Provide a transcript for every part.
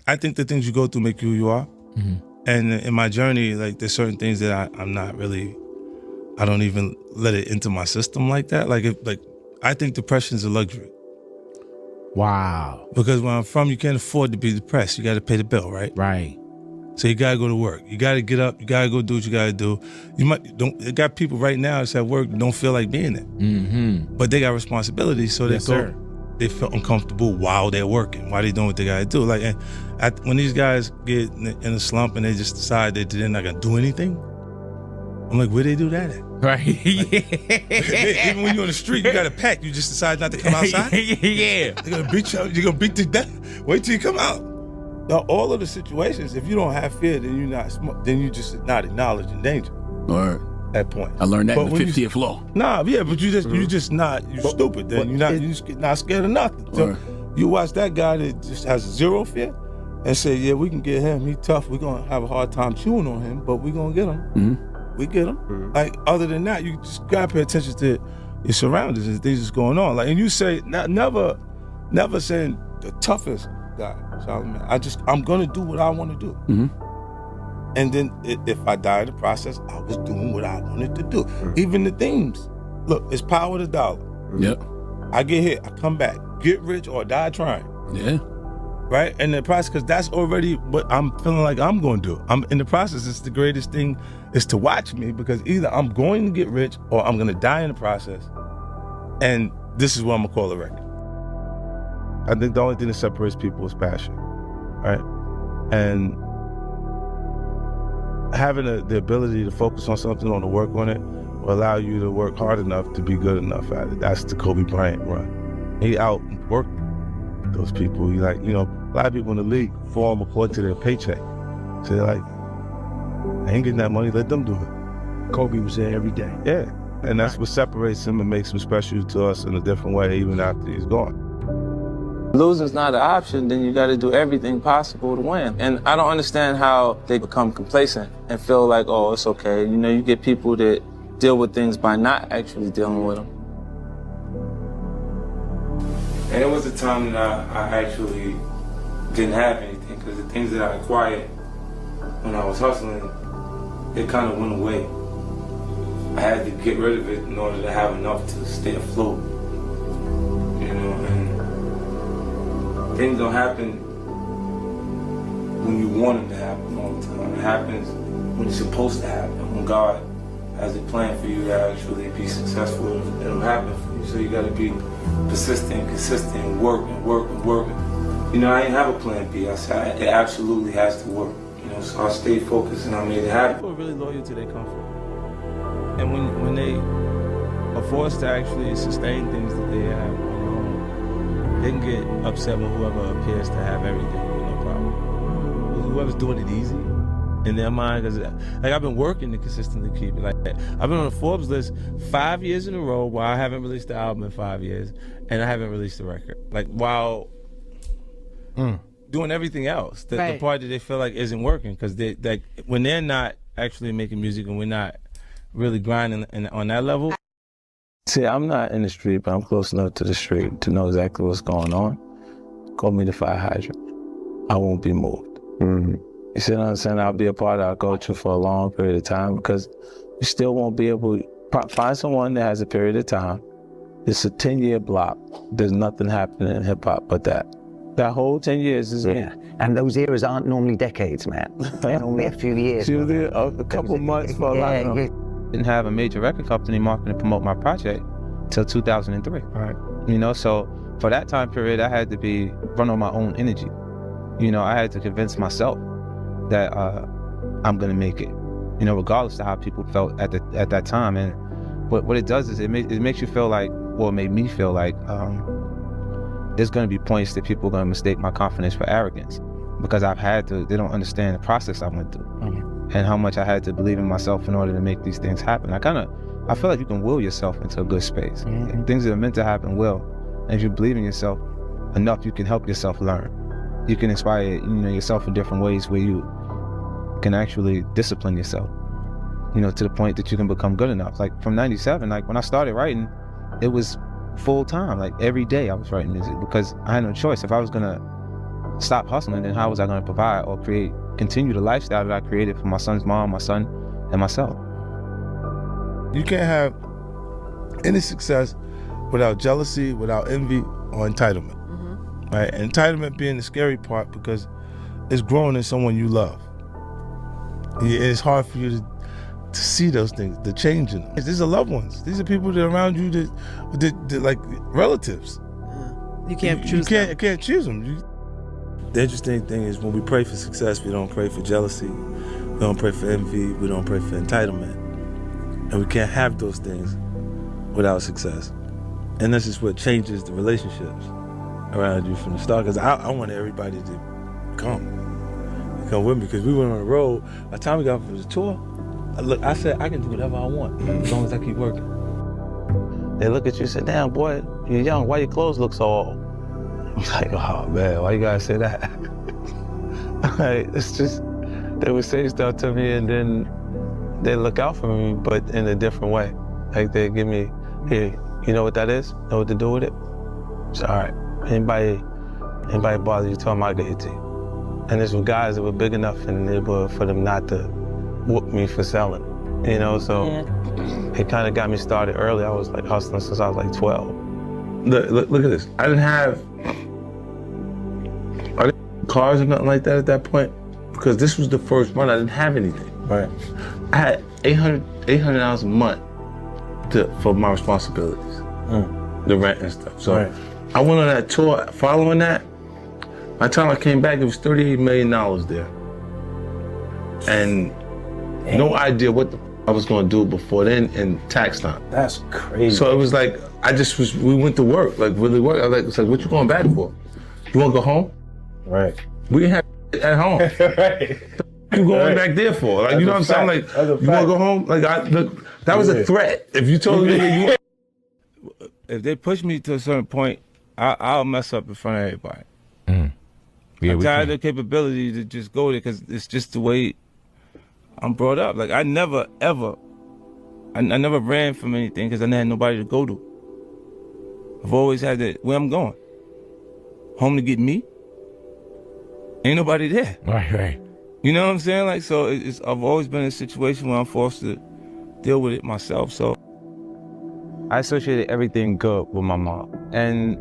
I think the things you go through make you who you are. Mm-hmm. And in my journey, like there's certain things that I'm not really, I don't even let it into my system like that. I think depression is a luxury. Wow. Because where I'm from, you can't afford to be depressed. You got to pay the bill, right? Right. So you got to go to work. You got to get up. You got to go do what you got to do. You got people right now that's at work don't feel like being there. Mm-hmm. But they got responsibilities, so they they feel uncomfortable while they're working, while they're doing what they got to do. Like, when these guys get in a slump and they just decide that they're not going to do anything, I'm like, where they do that at? Right. Even when you're on the street, you got a pack. You just decide not to come outside. Yeah. They're gonna beat you. You're gonna beat to death. Wait till you come out. Now, all of the situations, if you don't have fear, then you just not acknowledging danger. Right. At that point. I learned that in the 50th law. Nah, yeah, but you just not stupid. Then you're not scared of nothing. So you watch that guy that just has zero fear, and say, yeah, we can get him. He tough. We're gonna have a hard time chewing on him, but we're gonna get him. Mm-hmm. We get them. Like, other than that, you just gotta pay attention to your surroundings and things that's going on. Like, and you say, never saying the toughest guy, Solomon. I'm gonna do what I want to do. Mm-hmm. And then if I die in the process, I was doing what I wanted to do. Even the themes. Look, it's power to dollar. Yep. I get hit, I come back. Get rich or die trying. Yeah. Right? And the process, because that's already what I'm feeling like I'm going to do. I'm in the process. It's the greatest thing is to watch me, because either I'm going to get rich or I'm going to die in the process. And this is what I'm going to call a record. I think the only thing that separates people is passion, right? And having the ability to focus on something, or to work on it, will allow you to work hard enough to be good enough at it. That's the Kobe Bryant run. He outworked those people. A lot of people in the league form according to their paycheck. So they're like, I ain't getting that money, let them do it. Kobe was there every day. Yeah, and that's what separates him and makes him special to us in a different way, even after he's gone. Losing's not an option, then you got to do everything possible to win. And I don't understand how they become complacent and feel like, oh, it's okay. You get people that deal with things by not actually dealing with them. And it was a time that I actually didn't have anything, because the things that I acquired when I was hustling, it kind of went away. I had to get rid of it in order to have enough to stay afloat. And things don't happen when you want them to happen all the time. It happens when it's supposed to happen. When God has a plan for you to actually be successful, it'll happen for you. So you got to be persistent, consistent, work. I didn't have a plan B. I said it absolutely has to work. So I stayed focused and I made it happen. People are really loyal to their comfort. And when they are forced to actually sustain things that they have on their own, they can get upset with whoever appears to have everything with no problem. Whoever's doing it easy in their mind, because I've been working to consistently keep it like that. I've been on the Forbes list 5 years in a row while I haven't released the album in 5 years, and I haven't released the record. While doing everything else, the part that they feel like isn't working, because when they're not actually making music and we're not really grinding on that level. See, I'm not in the street, but I'm close enough to the street to know exactly what's going on. Call me the fire hydrant. I won't be moved. Mm-hmm. You see what I'm saying? I'll be a part of our culture for a long period of time, because you still won't be able to find someone that has a period of time. It's a 10-year block. There's nothing happening in hip hop but that. That whole 10 years is and those eras aren't normally decades, man. They're normally a few years. She was there a couple months for a lot of them. Didn't have a major record company marketing to promote my project till 2003. Right. So for that time period, I had to run on my own energy. I had to convince myself that I'm gonna make it. Regardless of how people felt at that time. And what it does is it makes you feel like, well, it made me feel like there's gonna be points that people are gonna mistake my confidence for arrogance, because they don't understand the process I went through and how much I had to believe in myself in order to make these things happen. I feel like you can will yourself into a good space. Things that are meant to happen will. And if you believe in yourself enough, you can help yourself learn. You can inspire yourself in different ways where you can actually discipline yourself, to the point that you can become good enough. Like from 97, when I started writing, it was full time. Every day I was writing music, because I had no choice. If I was gonna stop hustling, then how was I going to provide or continue the lifestyle that I created for my son's mom, my son, and myself? You can't have any success without jealousy, without envy, or entitlement. Right? And entitlement being the scary part because it's growing in someone you love. It's hard for you to see those things, the change in them. These are loved ones. These are people that are around you that like relatives. You can't choose You can't choose them. The interesting thing is when we pray for success, we don't pray for jealousy, we don't pray for envy, we don't pray for entitlement. And we can't have those things without success. And this is what changes the relationships around you from the start. Because I wanted everybody to come with me because we went on the road. By the time we got for the tour, I said, I can do whatever I want as long as I keep working. They look at you and say, damn, boy, you're young. Why your clothes look so old? I'm like, oh, man, why you gotta say that? Like, it's just, they would say stuff to me and then they look out for me, but in a different way. Like, they give me, here, you know what that is? Know what to do with it? It's all right. Anybody bother you, tell them I'll get it to you. And this were guys that were big enough in the neighborhood for them not to whoop me for selling. You know, so it kind of got me started early. I was like hustling since I was like 12. Look at this. I didn't have cars or nothing like that at that point because this was the first run. I didn't have anything. Right. I had $800 a month for my responsibilities, the rent and stuff. So I went on that tour. Following that, by the time I came back, it was $38 million there, and no idea what I was going to do before then in tax time. That's crazy. So it was like we went to work, like really work. I was like, it's like, what you going back for? You want to go home? Right. We didn't have at home. Right. You going back there for? Like, you know what I'm saying? Like, you want to go home? Like, that was a threat. If you told me if they push me to a certain point, I'll mess up in front of everybody. Yeah, I'm tired of the capability to just go there because it's just the way I'm brought up. Like, I never ran from anything because I didn't have nobody to go to. I've always had that, where I'm going. Home to get me? Ain't nobody there. Right. You know what I'm saying? Like, so I've always been in a situation where I'm forced to deal with it myself, so. I associated everything good with my mom. And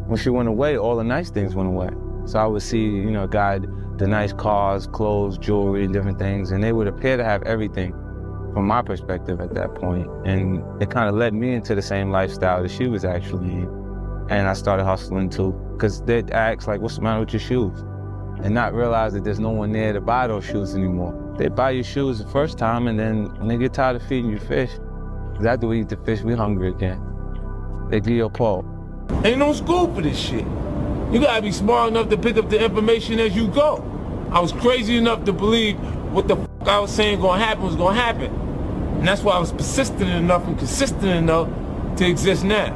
when she went away, all the nice things went away. So I would see, you know, the nice cars, clothes, jewelry, different things, and they would appear to have everything from my perspective at that point. And it kind of led me into the same lifestyle that she was actually in. And I started hustling too, because they'd ask, like, what's the matter with your shoes? And not realize that there's no one there to buy those shoes anymore. They buy your shoes the first time, and then when they get tired of feeding you fish, because after we eat the fish, we hungry again. They give you a pole. Ain't no school for this shit. You gotta be smart enough to pick up the information as you go. I was crazy enough to believe what the fuck I was saying gonna happen was gonna happen. And that's why I was persistent enough and consistent enough to exist now.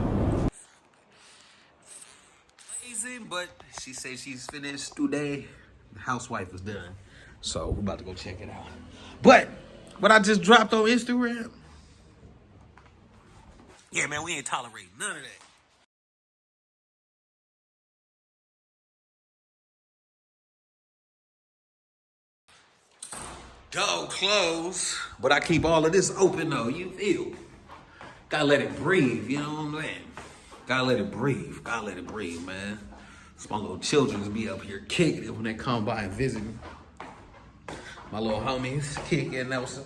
Amazing, but she says she's finished today. The housewife is done. So we're about to go check it out. But what I just dropped on Instagram, yeah, man, we ain't tolerating none of that. Door closed, but I keep all of this open though, you feel? Gotta let it breathe, you know what I'm saying? Gotta let it breathe, man. So my little children be up here kicking it when they come by and visit me. My little homies, Kiki and Nelson,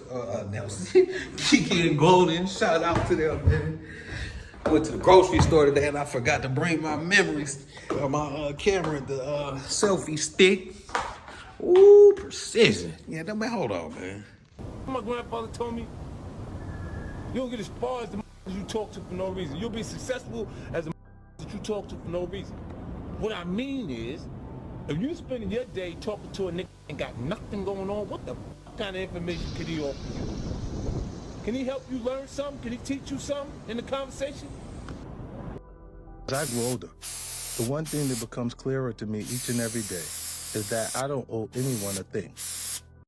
Kiki and Golden, shout out to them, man. I went to the grocery store today and I forgot to bring my memories, my camera, the selfie stick. Ooh, precision. Yeah, man, hold on, man. My grandfather told me, you don't get as far as the you talk to for no reason. You'll be successful as the that you talk to for no reason. What I mean is, if you spending your day talking to a nigga and got nothing going on, what the kind of information could he offer you? Can he help you learn something? Can he teach you something in the conversation? As I grow older, the one thing that becomes clearer to me each and every day is that I don't owe anyone a thing.